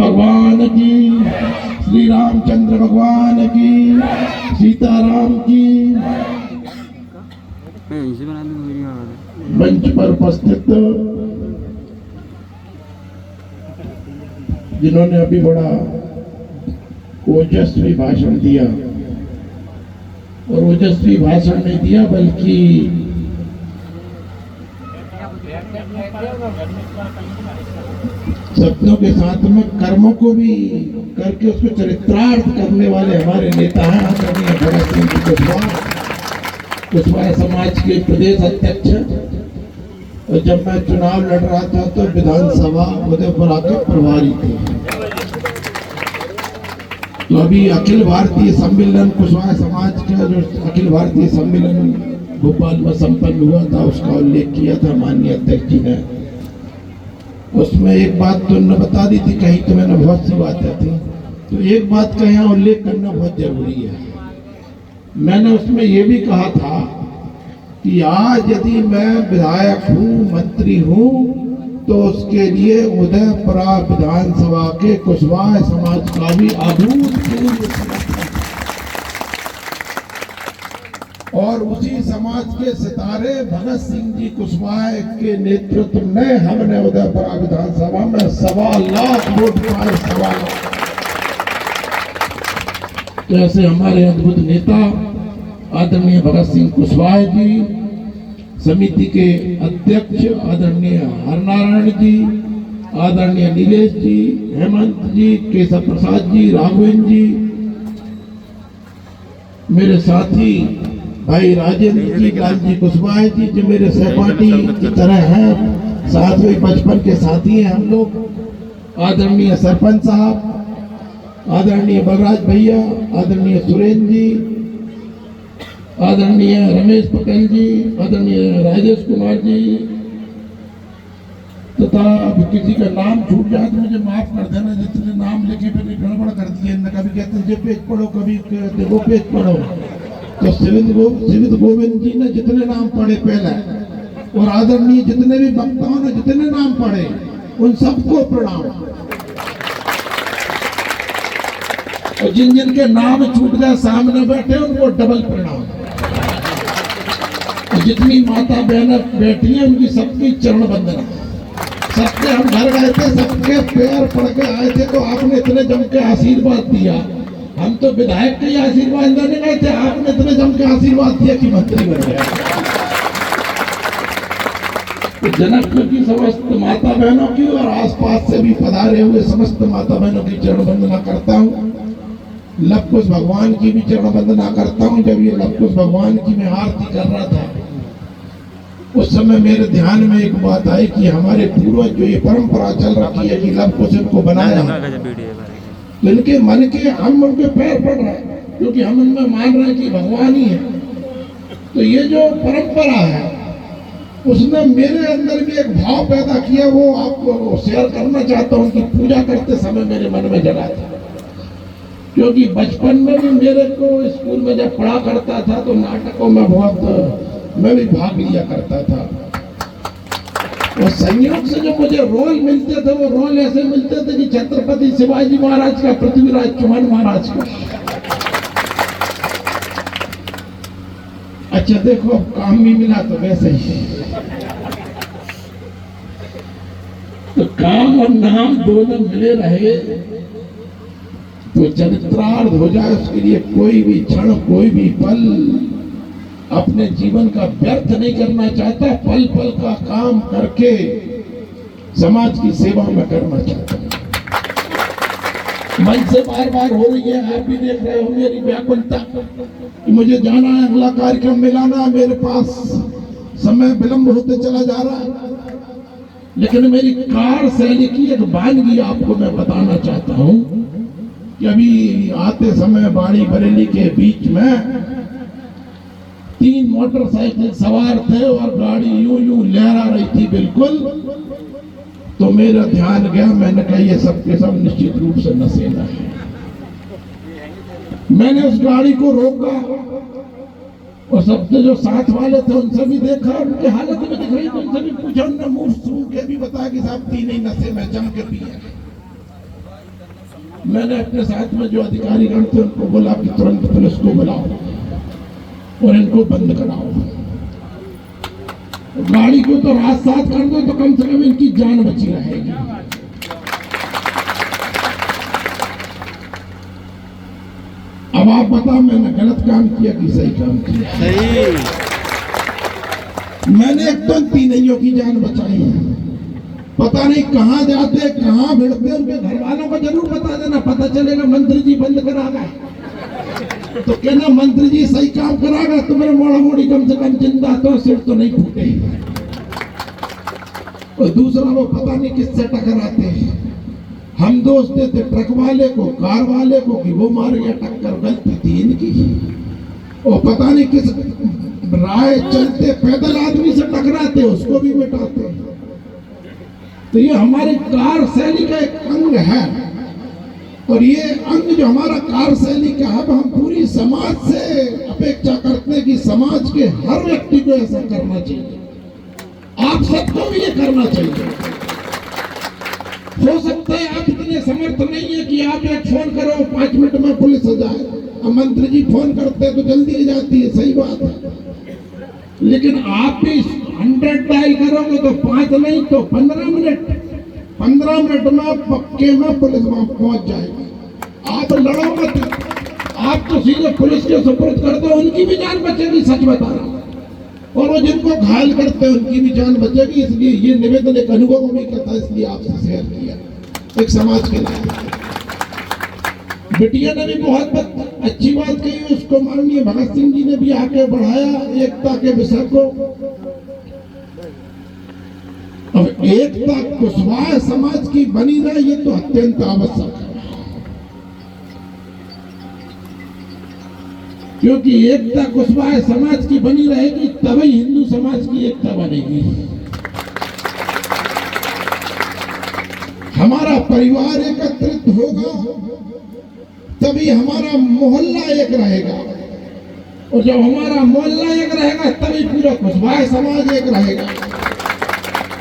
भगवान की, श्री रामचंद्र भगवान की, सीताराम की। मंच पर उपस्थित जिन्होंने अभी बड़ा ओजस्वी भाषण दिया, और ओजस्वी भाषण नहीं दिया बल्कि शब्दों के साथ में कर्मों को भी करके उसको चरित्रार्थ करने वाले हमारे नेता हैं आदरणीय भगत सिंह कुशवाहा समाज के प्रदेश अध्यक्ष। और जब मैं चुनाव लड़ रहा था तो विधानसभा उदयपुर आके प्रभारी थे। तो अभी अखिल भारतीय सम्मेलन कुशवाहा समाज का जो अखिल भारतीय सम्मेलन भोपाल में संपन्न हुआ था उसका उल्लेख किया था माननीय अध्यक्ष जी ने। उसमें एक बात तो उन्होंने बता दी थी, कहीं तो मैंने बहुत सी बातें थी, तो एक बात का यहाँ उल्लेख करना बहुत जरूरी है। मैंने उसमें ये भी कहा था कि आज यदि मैं विधायक हूँ, मंत्री हूँ, तो उसके लिए उदयपुरा विधानसभा के कुशवाहा समाज का भी अभूतपूर्व और उसी समाज के सितारे भगत सिंह जी कुशवाहा के नेतृत्व में हमने उदयपुरा विधानसभा में 1.25 लाख वोट पाए। 1.25 लाख। तो ऐसे हमारे अद्भुत नेता आदरणीय भगत सिंह कुशवाहा जी, समिति के अध्यक्ष आदरणीय हरनारायण जी, आदरणीय नीलेश जी, हेमंत जी, केशव प्रसाद जी, राघवेंद्र जी, मेरे साथी भाई राजेंद्र जी, लालजी कुशवाहा जी, जो मेरे सहपाठी की तरह हैं, साथ में बचपन के साथी हैं हम लोग, आदरणीय सरपंच साहब, आदरणीय बलराज भैया, आदरणीय सुरेंद्र जी, आदरणीय रमेश पटेल जी, आदरणीय राजेश कुमार जी, तथा किसी का नाम छूट जाए तो मुझे माफ कर देना, जितने नाम लिखे फिर गड़बड़ कर दिए। कभी कहते हैं ये पेज पढ़ो, कभी कहते वो पेज पढ़ो। तो सिविद गोविंद जी ने जितने नाम पढ़े पहले, और आदरणीय जितने भी वक्ताओं ने जितने नाम पढ़े, उन सबको प्रणाम। और जिन जिन के नाम छूट गए सामने बैठे उनको डबल प्रणाम। जितनी माता बहन बैठी हैं उनकी सबकी चरण वंदना। सबके हम घर गए थे, सबके पैर पड़ के आए थे, तो आपने इतने जम के आशीर्वाद दिया। हम तो विधायक के आशीर्वाद देने गए थे, आपने इतने जम के आशीर्वाद दिया कि मंत्री बन गया। तो जनकपुर की समस्त माता बहनों की और आसपास से भी पधारे हुए समस्त माता बहनों की चरण वंदना करता हूँ। लव कुश भगवान की भी चरण वंदना करता हूँ। जब ये लव कुश भगवान की मैं आरती कर रहा था, उस समय मेरे ध्यान में एक बात आई कि हमारे पूर्वज जो ये परंपरा चल रखी है कि लव कुश को बनाया, तो इनके मन के हम उनके पैर पड़ रहे हैं, क्योंकि हम उनमें मान रहे हैं कि भगवान ही है। तो ये जो परंपरा है उसने मेरे अंदर भी एक भाव पैदा किया, वो आपको शेयर करना चाहता हूँ कि पूजा करते समय मेरे मन में जगा था। क्योंकि बचपन में भी मेरे को स्कूल में जब पढ़ा करता था तो नाटकों में बहुत मैं भी भाग लिया करता था। और संयोग से जो मुझे रोल मिलते थे वो रोल ऐसे मिलते थे कि छत्रपति शिवाजी महाराज का, पृथ्वीराज चौहान महाराज का। अच्छा देखो, अब काम भी मिला तो वैसे ही, तो काम और नाम दोनों मिले रहे तो चरित्रार्थ हो जाए। उसके लिए कोई भी क्षण, कोई भी पल अपने जीवन का व्यर्थ नहीं करना चाहता, पल पल का काम करके समाज की सेवा में करना चाहता हूं। मन से बार बार हो रही है, आप भी देख रहे हो मेरी व्याकुलता कि मुझे जाना है, अगला कार्यक्रम मिलाना, मेरे पास समय विलंब होते चला जा रहा है। लेकिन मेरी कार शैली की एक वानगी आपको मैं बताना चाहता हूं कि अभी आते समय बाड़ी बरेली के बीच में 3 मोटरसाइकिल सवार थे और गाड़ी यूं यूं लहरा रही थी बिल्कुल। तो मेरा ध्यान गया, मैंने कहा ये सब के सब निश्चित रूप से नशेला है। मैंने उस गाड़ी को रोका और सबसे जो साथ वाले थे उनसे भी देखा, उनकी हालत में दिख रही, उनसे भी पूछा, उन्होंने मुंह सूंघ के भी बताया कि साहब 3 ही नशे में जम के पिए। मैंने अपने साथ में जो अधिकारी गण थे उनको बोला कि तुरंत पुलिस को बुलाओ और इनको बंद कराओ। गाड़ी को तो रात साथ कर दो तो कम से कम इनकी जान बची रहेगी। अब आप बताओ मैंने गलत काम किया कि सही काम किया? सही। मैंने एक तो तीनों की जान बचाई है। पता नहीं कहां जाते कहां भिड़ते, उनके घर वालों को जरूर बता देना, पता चलेगा मंत्री जी बंद करा गए तो कहना मंत्री जी सही काम करा गए, तुम्हारे मोड़ा मोड़ी कम से कम जिंदा तो सिर तो नहीं फूटे। और दूसरा वो पता नहीं किससे टकराते हैं। हम दोष देते ट्रक वाले को, कार वाले को कि वो मार गया, टक्कर गलती थी इनकी। और पता नहीं किस राह चलते पैदल आदमी से टकराते, उसको भी मिटाते। तो ये हमारी कार शैली का एक अंग है। और ये अंग जो हमारा कार शैली का है, हम पूरी समाज से अपेक्षा करते हैं कि समाज के हर व्यक्ति को ऐसा करना चाहिए। आप सबको भी ये करना चाहिए। हो सकता है आप इतने समर्थ नहीं है कि आप एक फोन करो 5 मिनट में पुलिस आ जाए। अब मंत्री जी फोन करते हैं तो जल्दी जाती है, सही बात है। लेकिन आप भी 100 डायल करोगे तो 5 नहीं तो 15 मिनट में पक्के में पुलिस वहां पहुंच जाएगी। आप लड़ो मत, आप तो सीधे पुलिस के सुपुर्द कर दो, उनकी भी जान बचेगी, सच बता रहा हूं। और वो जिनको घायल करते हैं उनकी भी जान बचेगी। इसलिए ये निवेदन एक अनुभव में करता, इसलिए आपसे शेयर किया एक समाज के लिए। बिटिया ने भी बहुत अच्छी बात कही, उसको माननीय भगत सिंह जी ने भी आगे बढ़ाया एकता के विषय को। अब एकता कुशवाहा समाज की बनी रहे, ये तो अत्यंत आवश्यक है, क्योंकि एकता कुशवाहा समाज की बनी रहेगी तभी हिंदू समाज की एकता बनेगी। हमारा परिवार एकत्रित होगा तभी हमारा मोहल्ला एक रहेगा, और जब हमारा मोहल्ला एक रहेगा तभी पूरा कुशवाहा समाज एक रहेगा,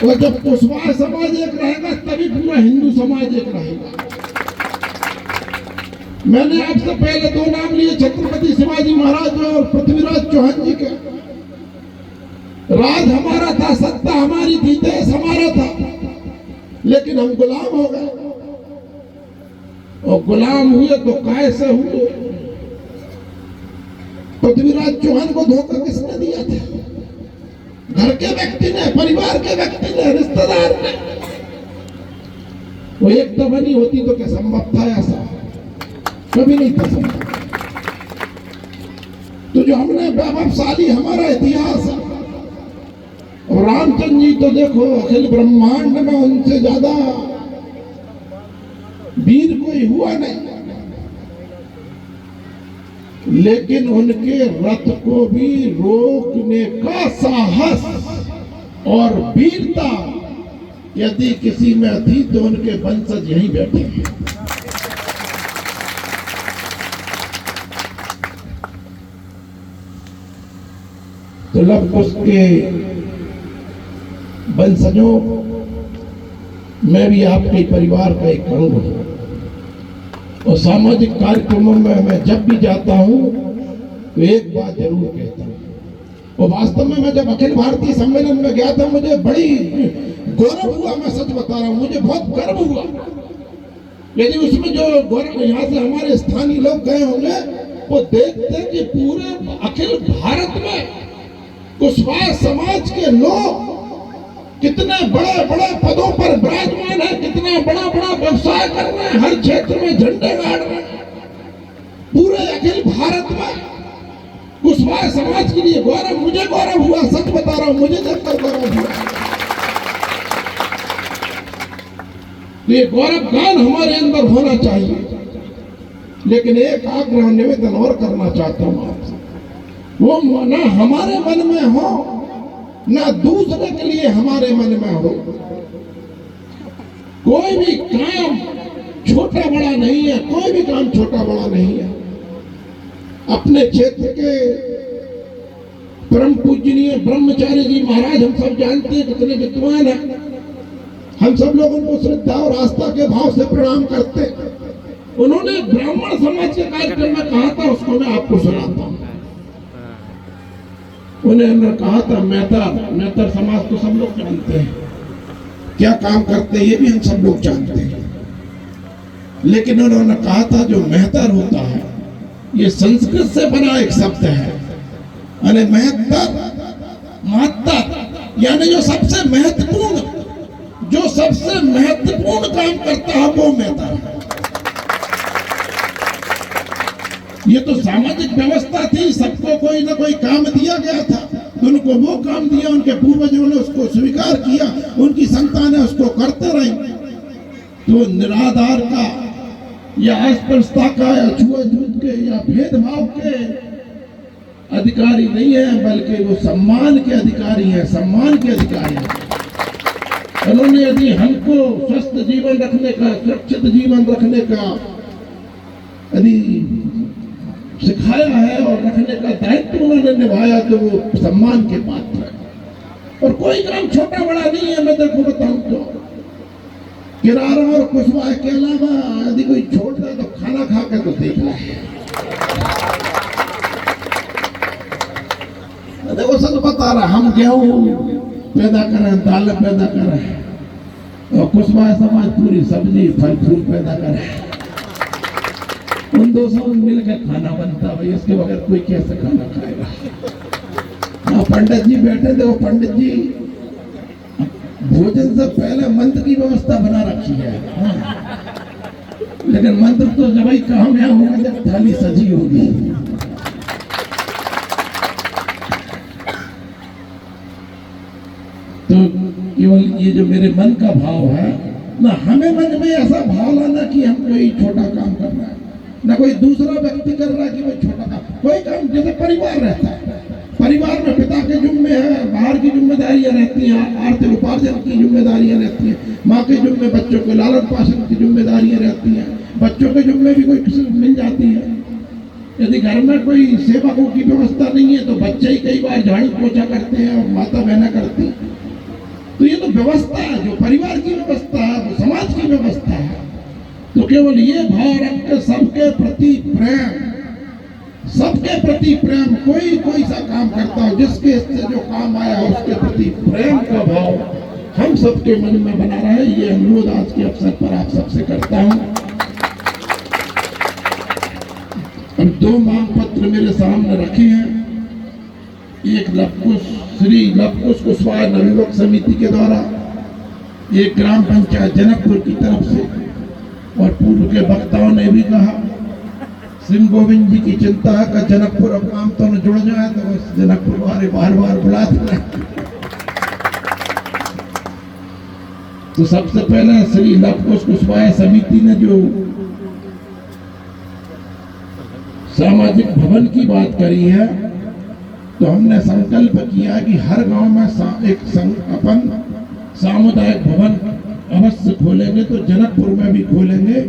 और जब कुशवाहा समाज एक रहेगा तभी पूरा हिंदू समाज एक रहेगा। मैंने आपसे पहले 2 नाम लिए, छत्रपति शिवाजी महाराज और पृथ्वीराज चौहान जी के। राज हमारा था, सत्ता हमारी थी, देश हमारा था, लेकिन हम गुलाम हो गए। और गुलाम हुए तो कैसे हुए? पृथ्वीराज चौहान को धोखा किसने दिया था? घर के व्यक्ति ने, परिवार के व्यक्ति ने, रिश्तेदार ने। वो एकता बनी होती तो क्या संभव था? ऐसा कभी नहीं था संभव। तो जो हमने वैभवशाली हमारा इतिहास है, और रामचंद्र जी तो देखो अखिल ब्रह्मांड में उनसे ज्यादा वीर कोई हुआ नहीं, लेकिन उनके रथ को भी रोकने का साहस और वीरता यदि किसी में थी तो उनके वंशज यहीं बैठे हैं। तो लव कुश के वंशजों, मैं भी आपके परिवार का एक अंग हूं, और सामाजिक कार्यक्रमों में मैं जब भी जाता हूं तो एक बात जरूर कहता हूं। और वास्तव में मैं जब अखिल भारतीय सम्मेलन में गया था, मुझे बड़ी गौरव हुआ, मैं सच बता रहा हूं, मुझे बहुत गर्व हुआ। यदि उसमें जो गौरव यहाँ से हमारे स्थानीय लोग गए होंगे वो देखते कि पूरे अखिल भारत में कुशवाहा समाज के लोग कितने बड़े बड़े पदों पर विराजमान है, कितना बड़ा बड़ा व्यवसाय कर रहे हैं, हर क्षेत्र में झंडे गाड़ रहे हैं। पूरे अखिल भारत में कुशवाहा समाज के लिए गौरव, मुझे गौरव हुआ, सच बता रहा हूं, मुझे देखकर गौरव हुआ। ये गौरव गान हमारे अंदर होना चाहिए। लेकिन एक आग्रह निवेदन और करना चाहता हूं आपसे, वो ना हमारे मन में हो, ना दूसरे के लिए हमारे मन में हो। कोई भी काम छोटा बड़ा नहीं है, कोई भी काम छोटा बड़ा नहीं है। अपने क्षेत्र के परम पूजनीय ब्रह्मचारी जी महाराज हम सब जानते हैं कितने विद्वान हैं। हम सब लोग उनको श्रद्धा और आस्था के भाव से प्रणाम करते हैं। उन्होंने ब्राह्मण समाज के कार्यक्रम में कहा था, उसको मैं आपको सुनाता हूँ। उन्होंने कहा था मेहतर समाज तो सब लोग जानते हैं क्या काम करते हैं, ये भी हम सब लोग जानते हैं। लेकिन उन्होंने कहा था जो मेहतर होता है ये संस्कृत से बना एक शब्द है, यानी महत्तर यानी जो सबसे महत्वपूर्ण काम करता है वो मेहतर है। ये तो सामाजिक व्यवस्था थी, सबको कोई ना कोई काम दिया गया था, उनको वो काम दिया, उनके पूर्वजों ने उसको स्वीकार किया, उनकी संतानें उसको करते रही। तो निराधार का या अस्पृश्यता का या छुआछूत के या भेदभाव के अधिकारी नहीं है, बल्कि वो सम्मान के अधिकारी हैं, सम्मान के अधिकारी हैं। उन्होंने यदि हमको स्वस्थ जीवन रखने का, सुरक्षित जीवन रखने का यदि सिखाया है और रखने का दायित्व उन्होंने निभाया, तो वो सम्मान के पात्र है। और कोई काम छोटा बड़ा नहीं है। मैं देखो बताऊं तो किरारा और कुशवाहा के अलावा यदि कोई छोड़ दे तो खाना खा के तो देख ले। देखो सच बता रहा, हम गेहूं पैदा करें, दाल पैदा करें, और कुशवाहा समाज पूरी सब्जी फल फूल पैदा करे। उन दो सब मिलकर खाना बनता है, इसके बगैर कोई कैसे खाना खाएगा। हाँ, पंडित जी बैठे थे, वो पंडित जी भोजन से पहले मंत्र की व्यवस्था बना रखी है। हाँ। लेकिन मंत्र तो जब ही कामयाब होगा जब थाली सजी होगी। तो केवल ये जो मेरे मन का भाव है ना, हमें मन में ऐसा भाव लाना कि हम कोई छोटा काम कर रहा है, ना कोई दूसरा व्यक्ति कर रहा है कि कोई छोटा काम। कोई काम जैसे परिवार रहता है, परिवार में पिता के जुम्मे है, बाहर की जिम्मेदारियां रहती हैं, आर्थिक उपार्जन की जिम्मेदारियां रहती हैं, माँ के जुम्मे बच्चों के लालन पालन की जिम्मेदारियां रहती हैं, बच्चों के जुम्मे भी कोई किसी मिल जाती है। यदि घर में कोई सेवकों की व्यवस्था नहीं है तो बच्चे ही कई बार झाड़ू पोछा करते हैं और माता बहना करती है। तो ये तो व्यवस्था है, जो परिवार की व्यवस्था है, वो समाज की व्यवस्था है। तो केवल ये भाव रख के सबके प्रति प्रेम, कोई सा काम करता हो, जिसके इससे जो काम आया उसके प्रति प्रेम का भाव हम सबके मन में बना रहे, ये अनुरोध आज के अवसर पर आप सबसे करता हूं। हम 2 मांग पत्र मेरे सामने रखे हैं। एक श्री लवकुश कुशवाहा नवयुवक समिति के द्वारा, एक ग्राम पंचायत जनकपुर की तरफ से, और पूर्व के वक्ताओं ने भी कहा सिंह गोविंद जी की चिंता है कि जनकपुर अब काम तो न जुड़ जाए, तो बस जनकपुर वाले बार बुलाते रहे। तो सबसे पहले श्री लवकुश कुशवाहा समिति ने जो सामाजिक भवन की बात करी है, तो हमने संकल्प किया कि हर गांव में अपन सामुदायिक भवन अवश्य खोलेंगे। तो जनकपुर में भी खोलेंगे,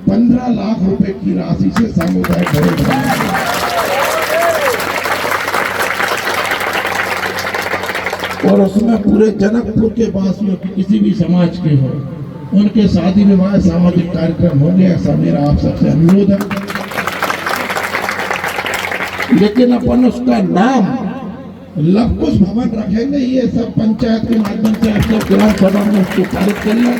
15 लाख रुपए की राशि से सामुदायिक भवन बनाएंगे। और उसमें पूरे जनकपुर के वासियों की किसी भी समाज के हो, उनके शादी विवाह सामाजिक कार्यक्रम होंगे, ऐसा मेरा आप सबसे अनुरोध है। लेकिन अपन उसका नाम लवकुश भवन रखेंगे। ये सब पंचायत के माध्यम से आप लोग ग्राम सभा में उसको पारित कर लें।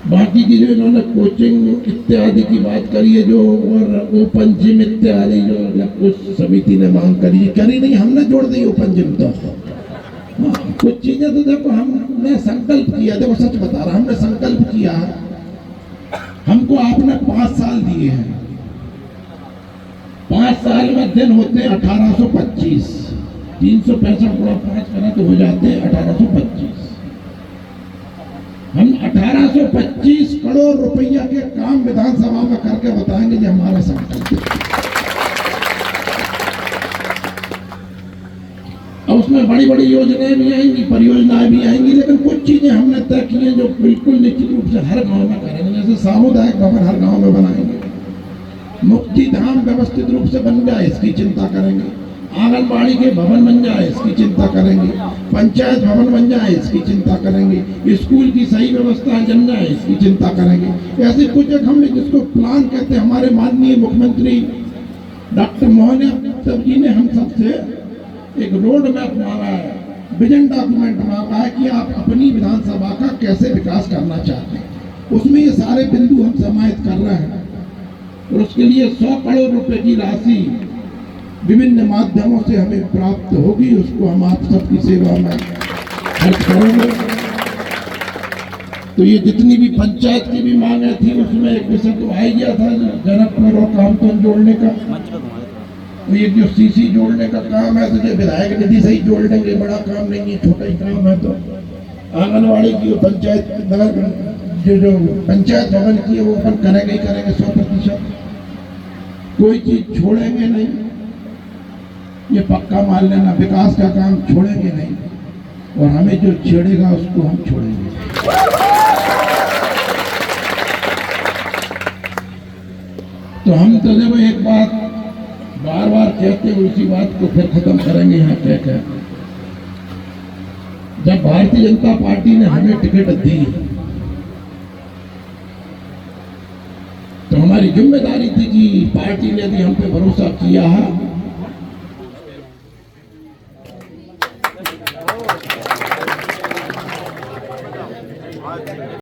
बाकी की जो इन्होंने कोचिंग इत्यादि की बात करी है, जो और ओपन जिम इत्यादि जो लवकुश समिति ने मांग करी नहीं, हमने जोड़ दी ओपन जिम। तो कुछ चीजें तो देखो हमने संकल्प किया, देखो सच बता रहा, हमने संकल्प किया, हमको आपने 5 साल दिए हैं। 5 साल में दिन होते 1825, 365 गुणा 5 करें तो हो जाते हैं 1825। हम 1825 करोड़ रुपया के काम विधानसभा में करके बताएंगे कि हमारा संकल्प है। और उसमें बड़ी बड़ी योजनाएं भी आएंगी, परियोजनाएं भी आएंगी, लेकिन कुछ चीजें हमने तय की हैं जो बिल्कुल निश्चित रूप से हर गांव में करेंगे। जैसे सामुदायिक भवन हर गांव में बनाएंगे, मुक्ति धाम व्यवस्थित रूप से बन जाए इसकी चिंता करेंगे, आंगनबाड़ी के भवन बन जाए इसकी चिंता करेंगे, पंचायत भवन बन जाए इसकी चिंता करेंगे, स्कूल की सही व्यवस्था जम जाए इसकी चिंता करेंगे। ऐसे कुछ एक हमने जिसको प्लान कहते हैं, हमारे माननीय मुख्यमंत्री डॉक्टर मोहन यादव जी ने हम सबसे एक रोड मैप मांगा है, विजन डॉक्यूमेंट मांगा है कि आप अपनी विधानसभा का कैसे विकास करना चाहते हैं। उसमें ये सारे बिंदु हम समाहित कर रहे हैं और उसके लिए 100 करोड़ रुपए की राशि विभिन्न माध्यमों से हमें प्राप्त होगी, उसको हम आप सबकी सेवा में खर्च करेंगे। तो ये जितनी भी पंचायत की भी मांगे थी उसमें एक विषय तो आ ही गया था जनकपुर और कामतन जोड़ने का। तो ये जो सीसी जोड़ने का काम है तो ये विधायक निधि से ही जोड़ देंगे, बड़ा काम नहीं है, छोटा ही काम है। तो आंगनबाड़ी की पंचायत जो पंचायत भवन की है वो अपन करेंगे ही करेंगे 100%, कोई चीज छोड़ेंगे नहीं, ये पक्का मान लेना। विकास का काम छोड़ेंगे नहीं और हमें जो छेड़ेगा उसको हम छोड़ेंगे। तो हम तो जब एक बात बार बार कहते हैं उसी बात को फिर खत्म करेंगे यहाँ कह कर। जब भारतीय जनता पार्टी ने हमें टिकट दी तो हमारी जिम्मेदारी थी कि पार्टी ने यदि हम पे भरोसा किया है